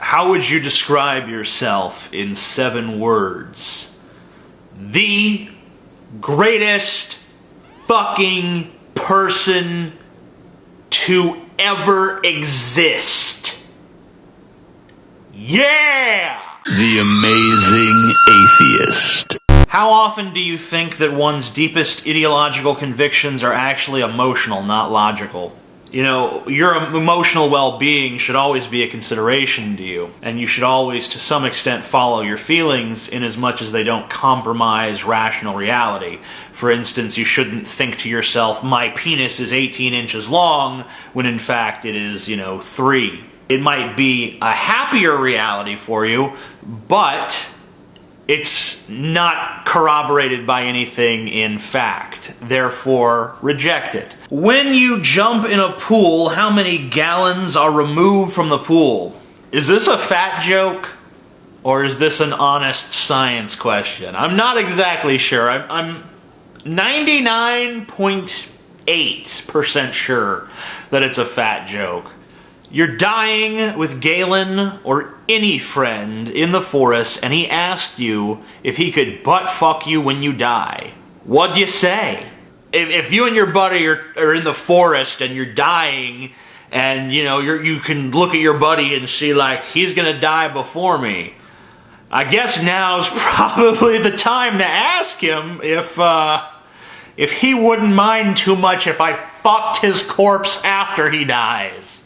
How would you describe yourself in 7 words? The greatest fucking person to ever exist. Yeah! The Amazing Atheist. How often do you think that one's deepest ideological convictions are actually emotional, not logical? You know, your emotional well-being should always be a consideration to you, and you should always, to some extent, follow your feelings in as much as they don't compromise rational reality. For instance, you shouldn't think to yourself, my penis is 18 inches long, when in fact it is, 3. It might be a happier reality for you, but it's not corroborated by anything in fact. Therefore, reject it. When you jump in a pool, how many gallons are removed from the pool? Is this a fat joke? Or is this an honest science question? I'm not exactly sure. I'm 99.8% sure that it's a fat joke. You're dying with Galen or any friend in the forest, and he asked you if he could butt fuck you when you die. What'd you say? If you and your buddy are in the forest and you're dying, and you can look at your buddy and see like, he's gonna die before me, I guess now's probably the time to ask him if he wouldn't mind too much if I fucked his corpse after he dies.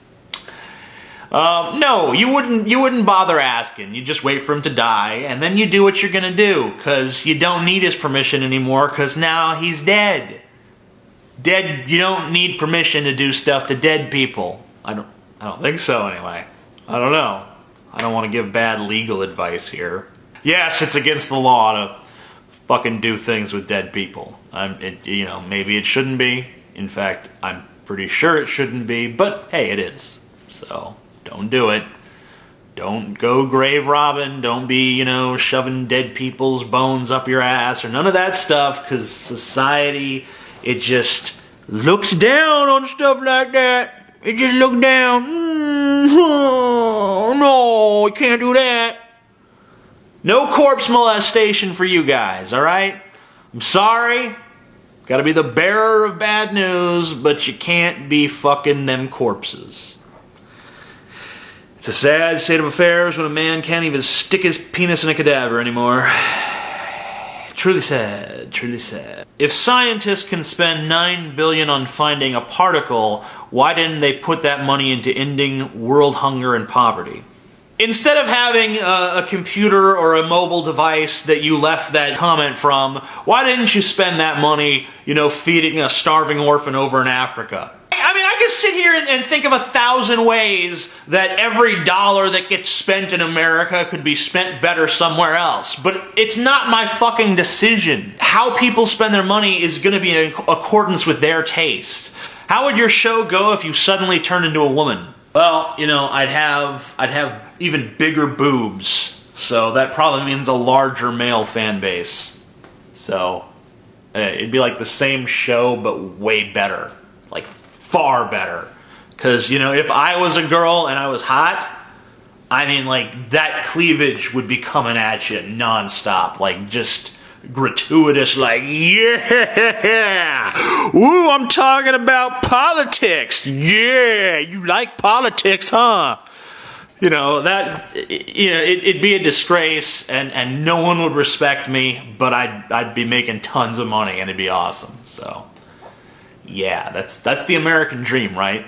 No, you wouldn't bother asking. You just wait for him to die, and then you do what you're gonna do, because you don't need his permission anymore, because now he's dead. Dead, you don't need permission to do stuff to dead people. I don't think so, anyway. I don't know. I don't want to give bad legal advice here. Yes, it's against the law to fucking do things with dead people. Maybe it shouldn't be. In fact, I'm pretty sure it shouldn't be, but hey, it is. So don't do it. Don't go grave robbing. Don't be, shoving dead people's bones up your ass or none of that stuff, because society, it just looks down on stuff like that. It just looks down. No, you can't do that. No corpse molestation for you guys, alright? I'm sorry. Gotta be the bearer of bad news, but you can't be fucking them corpses. It's a sad state of affairs when a man can't even stick his penis in a cadaver anymore. Truly sad, truly sad. If scientists can spend $9 billion on finding a particle, why didn't they put that money into ending world hunger and poverty? Instead of having a computer or a mobile device that you left that comment from, why didn't you spend that money, feeding a starving orphan over in Africa? I could sit here and think of 1,000 ways that every dollar that gets spent in America could be spent better somewhere else. But it's not my fucking decision. How people spend their money is going to be in accordance with their taste. How would your show go if you suddenly turned into a woman? Well, I'd have even bigger boobs. So that probably means a larger male fan base. So it'd be like the same show, but way better. Like, far better. Because, if I was a girl and I was hot, that cleavage would be coming at you nonstop. Like, just gratuitous, like, yeah! Ooh, I'm talking about politics! Yeah! You like politics, huh? It'd be a disgrace, and no one would respect me, but I'd be making tons of money, and it'd be awesome, so... Yeah, that's the American dream, right?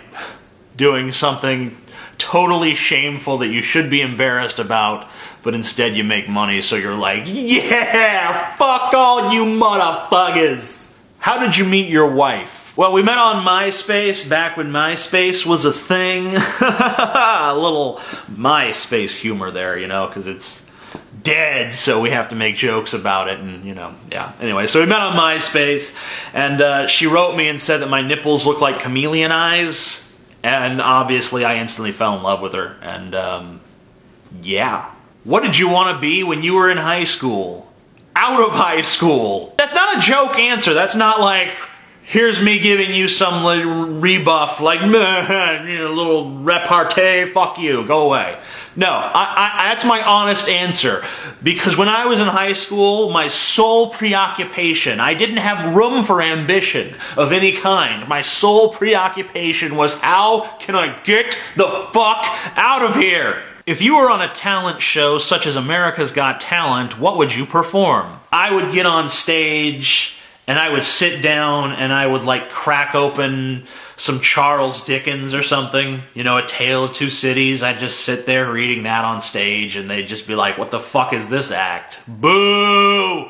Doing something totally shameful that you should be embarrassed about, but instead you make money, so you're like, yeah, fuck all you motherfuckers. How did you meet your wife? Well, we met on MySpace, back when MySpace was a thing. A little MySpace humor there, because it's dead, so we have to make jokes about it, and yeah. Anyway, so we met on MySpace, and she wrote me and said that my nipples look like chameleon eyes, and obviously I instantly fell in love with her, and yeah. What did you want to be when you were in high school? Out of high school. That's not a joke answer. That's not like, here's me giving you some rebuff, like, little repartee, fuck you, go away. No, that's my honest answer. Because when I was in high school, my sole preoccupation, I didn't have room for ambition of any kind. My sole preoccupation was, how can I get the fuck out of here? If you were on a talent show such as America's Got Talent, what would you perform? I would get on stage and I would sit down and I would like crack open some Charles Dickens or something, you know, A Tale of Two Cities. I'd just sit there reading that on stage and they'd just be like, what the fuck is this act? Boo!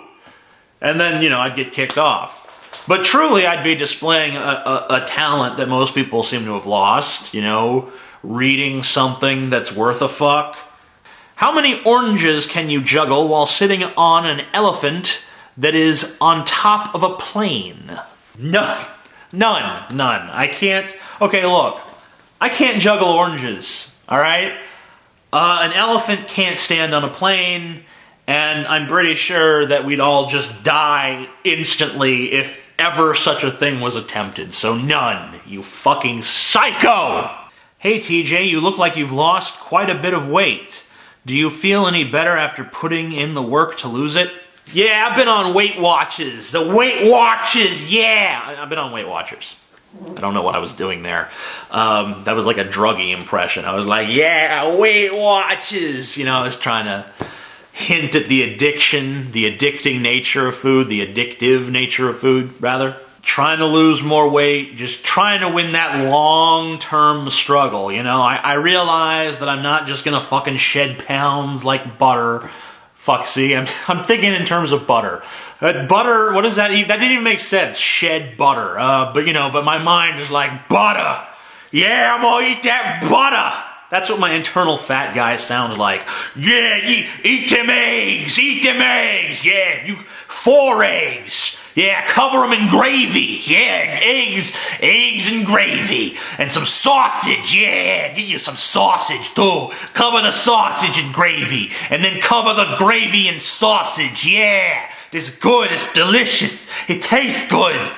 And then, you know, I'd get kicked off. But truly, I'd be displaying a talent that most people seem to have lost, you know, reading something that's worth a fuck. How many oranges can you juggle while sitting on an elephant that is on top of a plane? None. I can't. Okay, look. I can't juggle oranges, alright? An elephant can't stand on a plane, and I'm pretty sure that we'd all just die instantly if ever such a thing was attempted. So none, you fucking psycho! Hey TJ, you look like you've lost quite a bit of weight. Do you feel any better after putting in the work to lose it? Yeah, I've been on Weight Watchers. The Weight Watchers, yeah! I've been on Weight Watchers. I don't know what I was doing there. That was like a druggy impression. I was like, yeah, Weight Watchers! You know, I was trying to hint at the addiction, the addicting nature of food, the addictive nature of food, rather. Trying to lose more weight, just trying to win that long-term struggle, you know? I realize that I'm not just gonna fucking shed pounds like butter. Fuck, see, I'm thinking in terms of butter. Butter, what is that? That didn't even make sense, shed butter. But my mind is like, butter! Yeah, I'm gonna eat that butter! That's what my internal fat guy sounds like. Yeah, eat them eggs, yeah, 4 eggs. Yeah, cover them in gravy. Yeah, eggs and gravy. And some sausage. Yeah, get you some sausage too. Cover the sausage in gravy. And then cover the gravy in sausage. Yeah, it's good, it's delicious. It tastes good.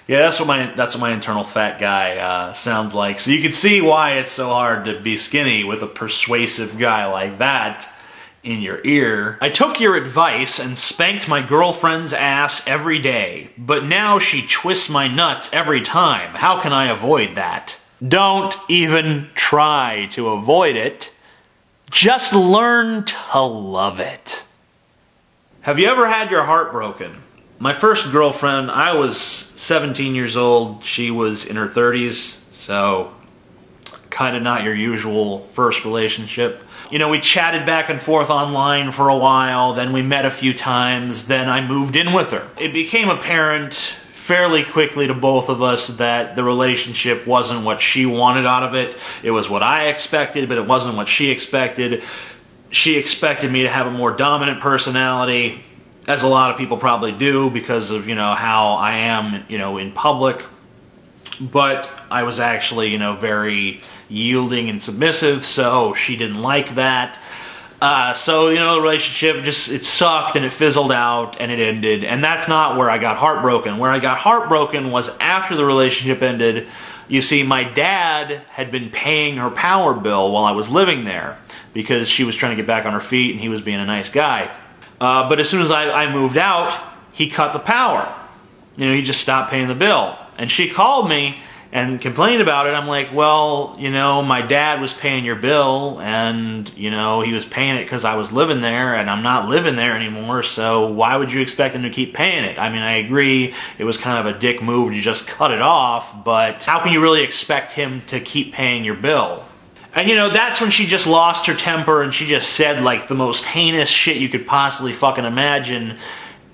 Yeah, that's what my internal fat guy sounds like. So you can see why it's so hard to be skinny with a persuasive guy like that in your ear. I took your advice and spanked my girlfriend's ass every day, but now she twists my nuts every time. How can I avoid that? Don't even try to avoid it. Just learn to love it. Have you ever had your heart broken? My first girlfriend, I was 17 years old. She was in her 30s, so kind of not your usual first relationship. You know, we chatted back and forth online for a while, then we met a few times, then I moved in with her. It became apparent fairly quickly to both of us that the relationship wasn't what she wanted out of it. It was what I expected, but it wasn't what she expected. She expected me to have a more dominant personality, as a lot of people probably do because of, you know, how I am, you know, in public. But I was actually, you know, very yielding and submissive, so she didn't like that. So, you know, the relationship it sucked and it fizzled out and it ended. And that's not where I got heartbroken. Where I got heartbroken was after the relationship ended. You see, my dad had been paying her power bill while I was living there because she was trying to get back on her feet and he was being a nice guy. But as soon as I moved out, he cut the power. You know, he just stopped paying the bill. And she called me and complained about it. I'm like, well, you know, my dad was paying your bill and, you know, he was paying it because I was living there and I'm not living there anymore, so why would you expect him to keep paying it? I mean, I agree it was kind of a dick move to just cut it off, but how can you really expect him to keep paying your bill? And, you know, that's when she just lost her temper and she just said, like, the most heinous shit you could possibly fucking imagine.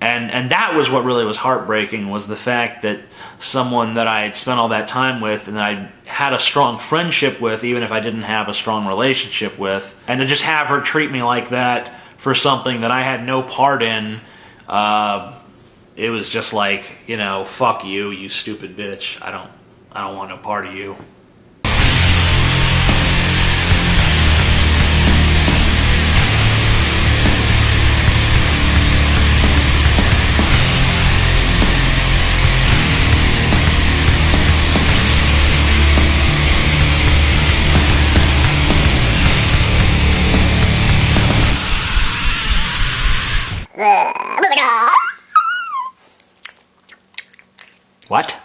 And that was what really was heartbreaking, was the fact that someone that I had spent all that time with and that I had a strong friendship with, even if I didn't have a strong relationship with, and to just have her treat me like that for something that I had no part in, it was just like, you know, fuck you, you stupid bitch. I don't want no part of you. What?